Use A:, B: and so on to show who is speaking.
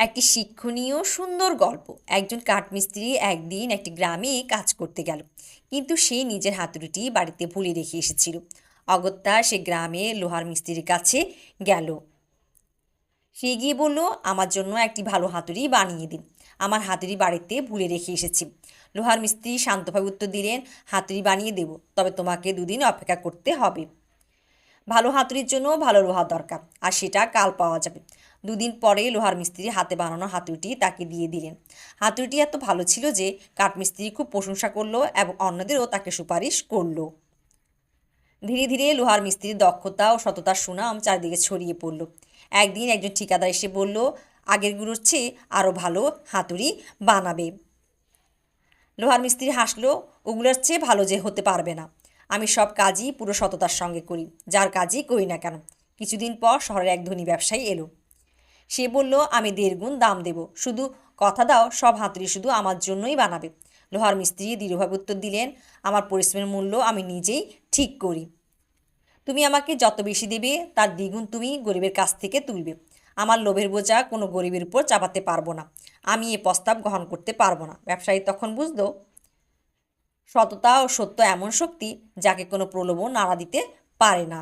A: একটি শিক্ষণীয় সুন্দর গল্প। একজন কাঠমিস্ত্রি একদিন একটি গ্রামে কাজ করতে গেল, কিন্তু সে নিজের হাতুড়িটি বাড়িতে ভুলে রেখে এসেছিল। অগত্যা সে গ্রামে লোহার মিস্ত্রির কাছে গেল। সে গিয়ে বলল, আমার জন্য একটি ভালো হাতুড়ি বানিয়ে দিন। আমার হাতুড়ি বাড়িতে ভুলে রেখে এসেছি। লোহার মিস্ত্রি শান্তভাবে উত্তর দিলেন, হাতুড়ি বানিয়ে দেব, তবে তোমাকে 2 দিন অপেক্ষা করতে হবে। ভালো হাতুড়ির জন্য ভালো লোহা দরকার, আর সেটা কাল পাওয়া যাবে। 2 দিন পরে লোহার মিস্ত্রি হাতে বানানো হাতুড়িটি তাকে দিয়ে দিলেন। হাতুড়িটি এত ভালো ছিল যে কাঠমিস্ত্রি খুব প্রশংসা করলো এবং অন্যদেরও তাকে সুপারিশ করলো। ধীরে ধীরে লোহার মিস্ত্রির দক্ষতা ও সততার সুনাম চারিদিকে ছড়িয়ে পড়ল। একদিন একজন ঠিকাদার এসে বলল, আগেরগুলোর চেয়ে আরও ভালো হাতুড়ি বানাবে। লোহার মিস্ত্রি হাসলো, ওগুলোর চেয়ে ভালো যে হতে পারবে না। আমি সব কাজই পুরো সততার সঙ্গে করি, যার কাজই করি না কেন। কিছুদিন পর শহরের এক ধনী ব্যবসায়ী এলো। সে বলল, আমি 1.5 গুণ দাম দেব, শুধু কথা দাও সব হাতুড়ি শুধু আমার জন্যই বানাবে। লোহার মিস্ত্রি দৃঢ়ভাবে উত্তর দিলেন, আমার পরিশ্রমের মূল্য আমি নিজেই ঠিক করি। তুমি আমাকে যত বেশি দেবে তার দ্বিগুণ তুমি গরিবের কাছ থেকে তুলবে। আমার লোভের বোঝা কোনো গরিবের উপর চাপাতে পারবো না। আমি এ প্রস্তাব গ্রহণ করতে পারবো না। ব্যবসায়ী তখন বুঝলো, সততা ও সত্য এমন শক্তি যাকে কোনো প্রলোভন নাড়া দিতে পারে না।